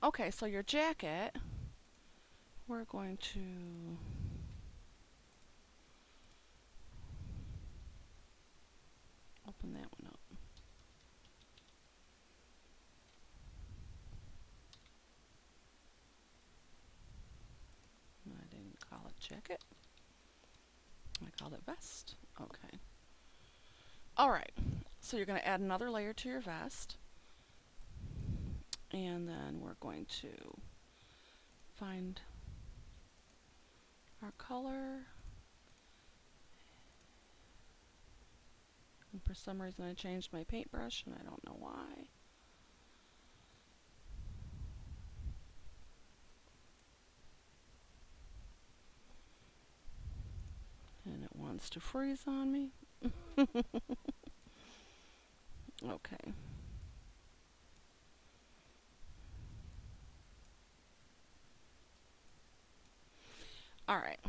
Okay, so your jacket, we're going to open that one up. I didn't call it jacket. I called it vest. Okay. All right. So you're going to add another layer to your vest. And then we're going to find our color. And for some reason I changed my paintbrush and I don't know why. And it wants to freeze on me. Okay. All right.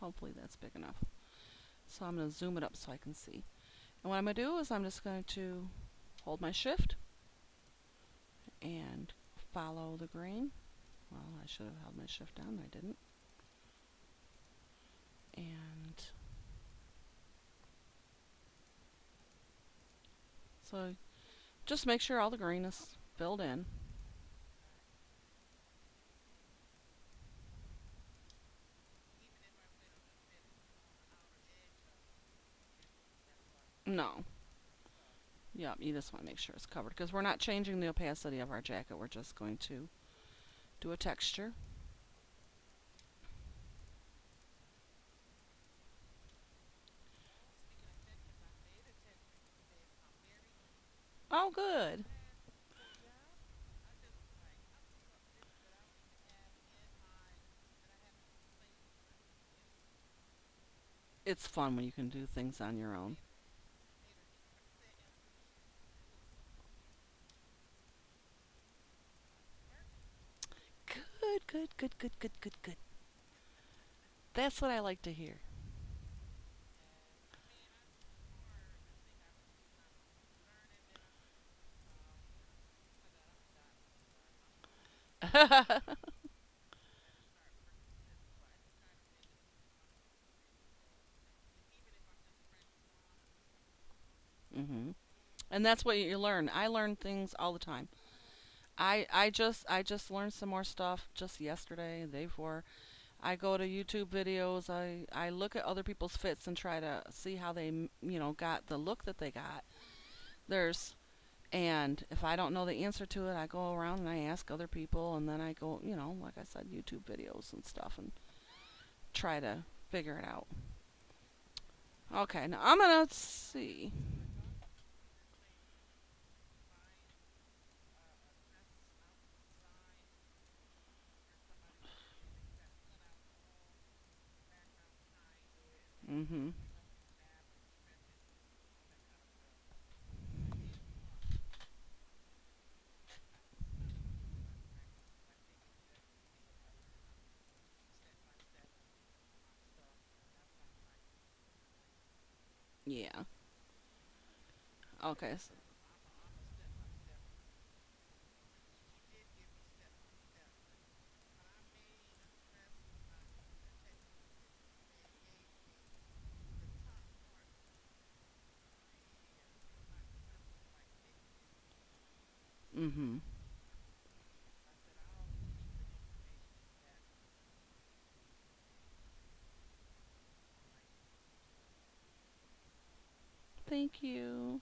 Hopefully that's big enough. So I'm going to zoom it up so I can see. And what I'm going to do is I'm just going to hold my shift and follow the green. Well, I should have held my shift down. I didn't. And so just make sure all the green is filled in. No. Yep, you just want to make sure it's covered because we're not changing the opacity of our jacket. We're just going to do a texture. Oh, good. It's fun when you can do things on your own. Good, good, good, good, good, good, good. That's what I like to hear. Mhm. And that's what you learn. I learn things all the time. I just learned some more stuff just yesterday, the day before. I go to YouTube videos. I look at other people's fits and try to see how they got the look that they got. There's and if I don't know the answer to it, I go around and I ask other people, and then I go, like I said, YouTube videos and stuff, and try to figure it out. Okay, now I'm gonna see. Mhm. Yeah. Okay. Mhm. Thank you.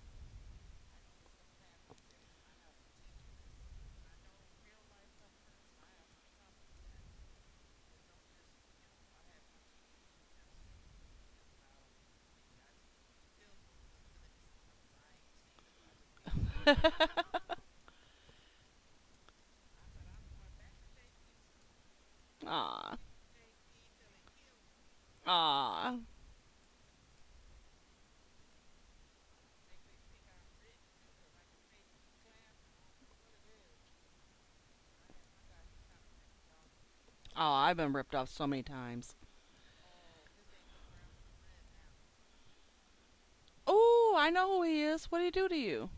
Aw. Aw. Oh, I've been ripped off so many times. Oh, I know who he is. What did he do to you?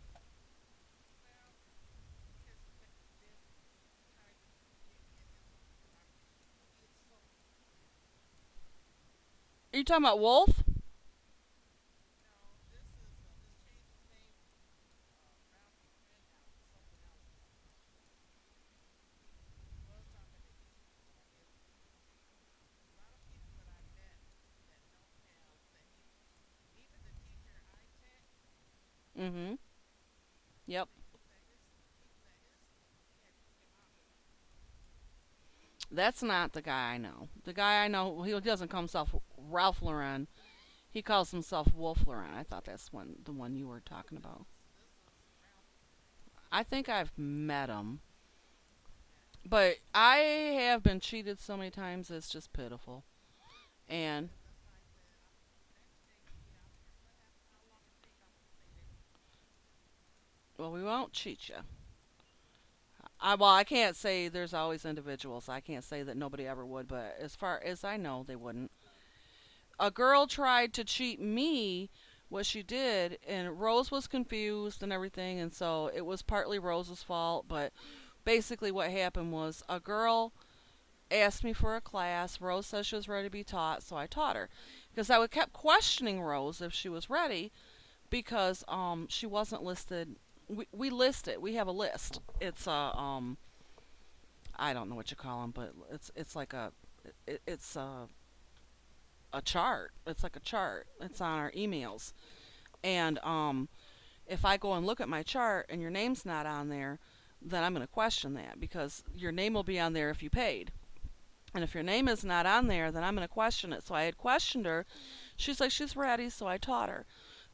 Are you talking about Wolf? Mm-hmm. Yep. That's not the guy I know. The guy I know, he doesn't call himself Ralph Lauren. He calls himself Wolf Lauren. I thought that's the one you were talking about. I think I've met him, but I have been cheated so many times. It's just pitiful. And well, we won't cheat you. I can't say there's always individuals. I can't say that nobody ever would, but as far as I know, they wouldn't. A girl tried to cheat me. What she did, and Rose was confused and everything, and so it was partly Rose's fault. But basically, what happened was a girl asked me for a class. Rose said she was ready to be taught, so I taught her. Because I would kept questioning Rose if she was ready, because she wasn't listed. We list it. We have a list. It's a I don't know what you call them, but it's like it's a chart. It's like a chart. It's on our emails. And if I go and look at my chart and your name's not on there, then I'm going to question that because your name will be on there if you paid. And if your name is not on there, then I'm going to question it. So I had questioned her. She's like, she's ready, so I taught her.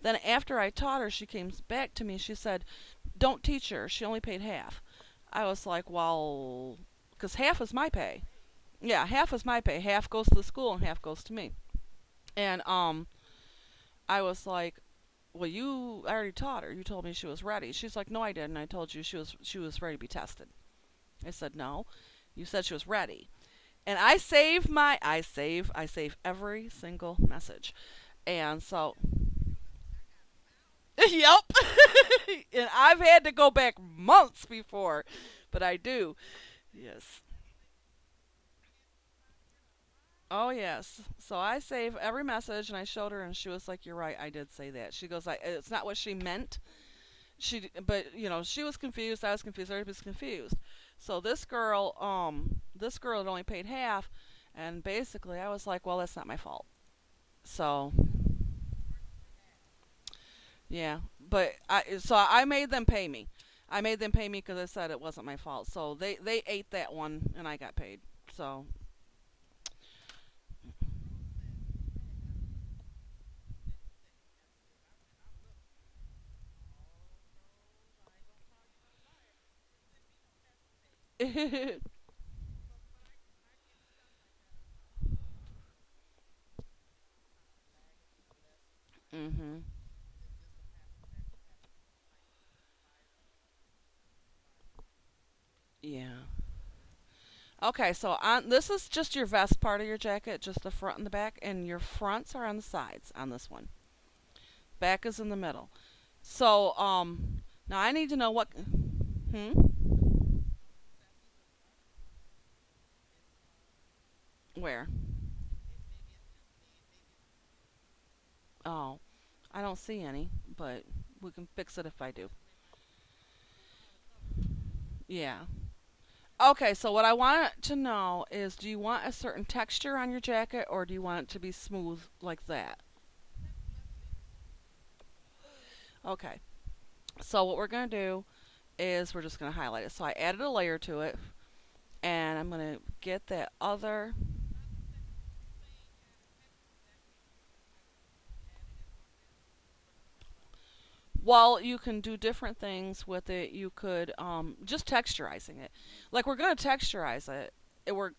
Then after I taught her, she came back to me. She said, don't teach her. She only paid half. I was like, well, because half is my pay. Yeah, half is my pay. Half goes to the school and half goes to me. And I was like, well, I already taught her. You told me she was ready. She's like, no, I didn't. I told you she was ready to be tested. I said, no, you said she was ready. And I save every single message. And so, yep. And I've had to go back months before, but I do. Yes. Oh yes. So I save every message, and I showed her, and she was like, "You're right. I did say that." She goes, It's not what she meant. But she was confused. I was confused. Everybody was confused. So this girl had only paid half, and basically I was like, "Well, that's not my fault." So yeah, but I made them pay me. I made them pay me because I said it wasn't my fault. So they ate that one, and I got paid. So mhm. Yeah. Okay, so on this is just your vest part of your jacket, just the front and the back, and your fronts are on the sides on this one. Back is in the middle. So now I need to know what. Hmm. Where? Oh, I don't see any, but we can fix it if I do. Yeah. Okay, so what I want to know is, do you want a certain texture on your jacket, or do you want it to be smooth like that? Okay. So what we're gonna do is we're just gonna highlight it. So I added a layer to it, and I'm gonna get that other. Well, you can do different things with it. You could just texturizing it. Like we're gonna texturize it. We're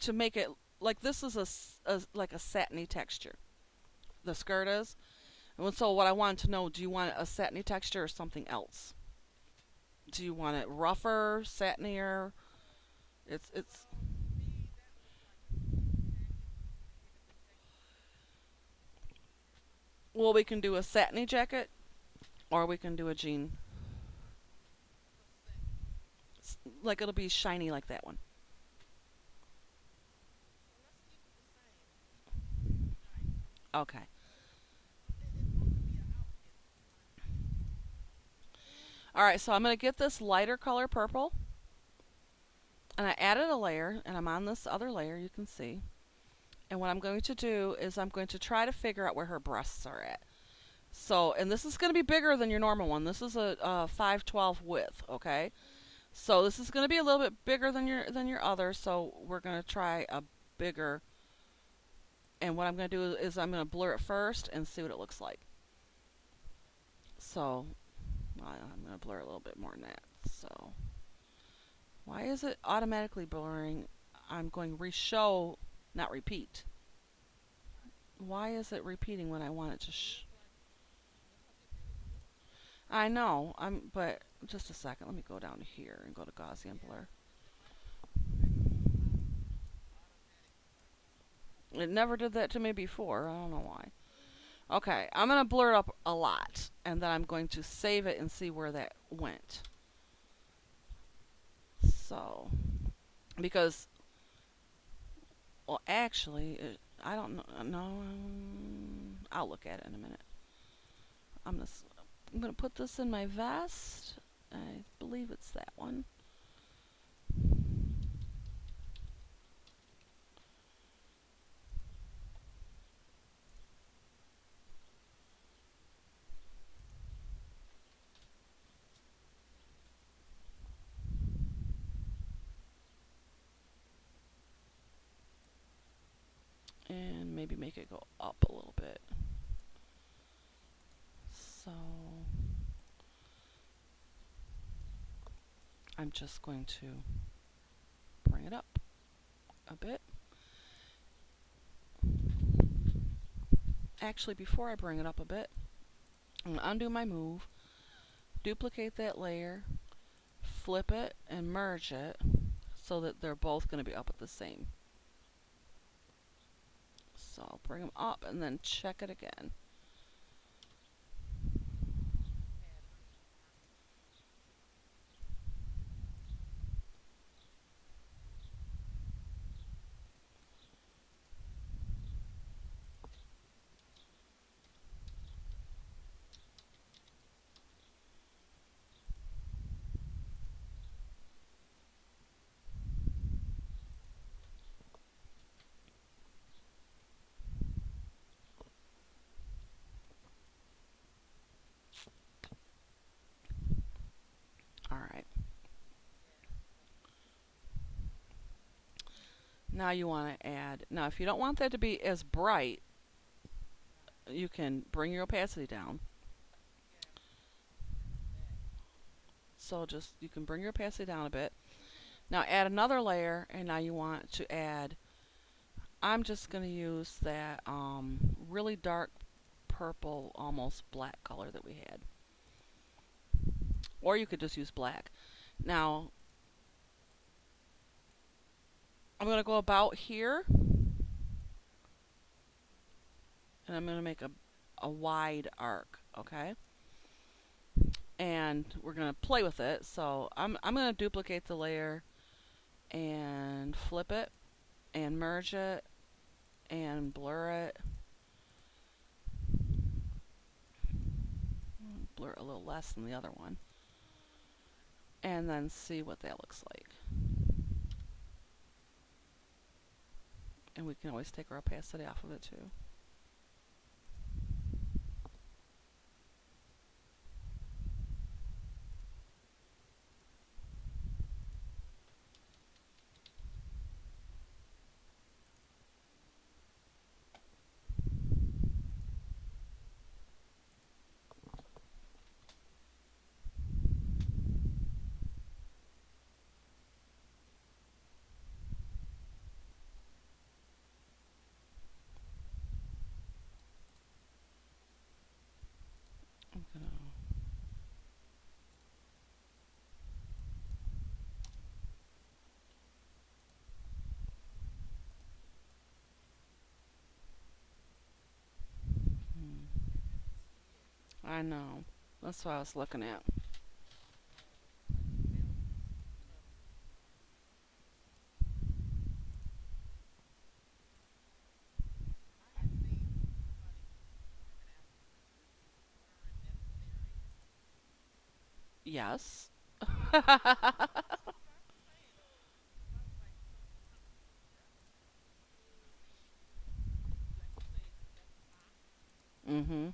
to make it like this is like a satiny texture. The skirt is. And so what I wanted to know, do you want a satiny texture or something else? Do you want it rougher, satinier? It's well, we can do a satiny jacket or we can do a jean. Like it'll be shiny like that one. Okay. All right, so I'm going to get this lighter color purple, and I added a layer, and I'm on this other layer, you can see. And what I'm going to do is I'm going to try to figure out where her breasts are at. So, and this is going to be bigger than your normal one. This is a 512 width, okay? So this is going to be a little bit bigger than your other. So we're going to try a bigger. And what I'm going to do is I'm going to blur it first and see what it looks like. So I'm going to blur a little bit more than that. So why is it automatically blurring? I'm going reshow, not repeat. Why is it repeating when I want it to? I know. But just a second. Let me go down here and go to Gaussian blur. It never did that to me before. I don't know why. Okay, I'm going to blur it up a lot, and then I'm going to save it and see where that went. So, because, well, actually, I don't know. No, I'll look at it in a minute. I'm just, I'm going to put this in my vest. I believe it's that one. And maybe make it go up a little bit. So, I'm just going to bring it up a bit. Actually, before I bring it up a bit, I'm going to undo my move, duplicate that layer, flip it, and merge it so that they're both going to be up at the same. So I'll bring them up and then check it again. All right. Now you want to add, now if you don't want that to be as bright, you can bring your opacity down. So just, you can bring your opacity down a bit. Now add another layer, and now you want to add, I'm just going to use that really dark purple, almost black color that we had. Or you could just use black. Now, I'm going to go about here, and I'm going to make a wide arc, okay? And we're going to play with it. So I'm going to duplicate the layer and flip it and merge it and blur it. Blur it a little less than the other one. And then see what that looks like. And we can always take our opacity off of it too. I'm gonna I know. That's what I was looking at. Yes. Mhm.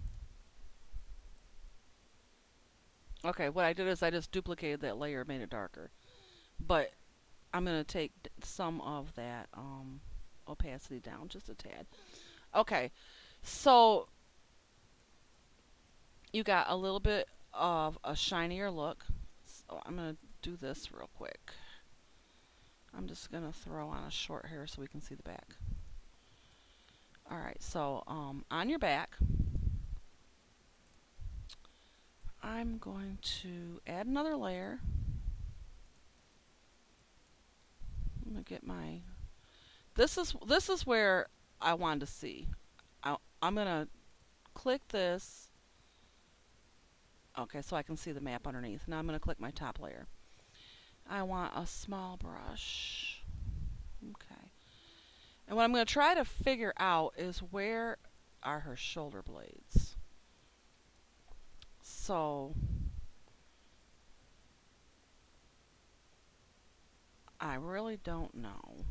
Okay, what I did is I just duplicated that layer, made it darker. But I'm gonna take some of that opacity down just a tad. Okay, so you got a little bit of a shinier look. So I'm gonna do this real quick. I'm just gonna throw on a short hair so we can see the back. All right, so on your back, I'm going to add another layer. I'm gonna get my. This is where I wanted to see. I'm gonna click this. Okay, so I can see the map underneath. Now I'm gonna click my top layer. I want a small brush. Okay. And what I'm going to try to figure out is where are her shoulder blades. So I really don't know.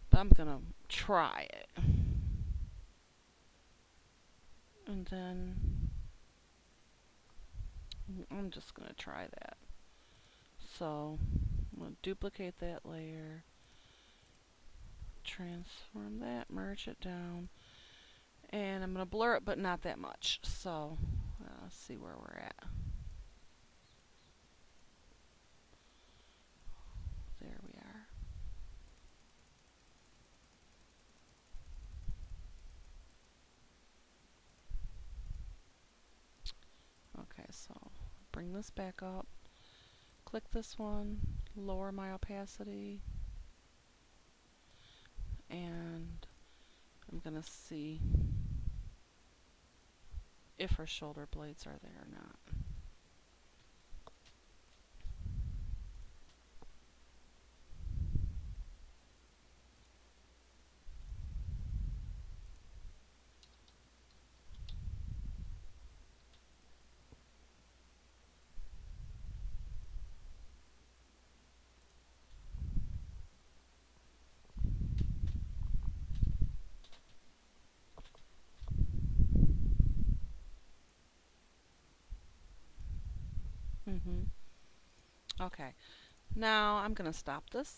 But I'm going to try it. And then I'm just going to try that. So I'm going to duplicate that layer, transform that, merge it down, and I'm going to blur it, but not that much. So let's see where we're at. There we are. Okay, so bring this back up, click this one, lower my opacity, and I'm going to see if her shoulder blades are there or not. Okay, now I'm going to stop this.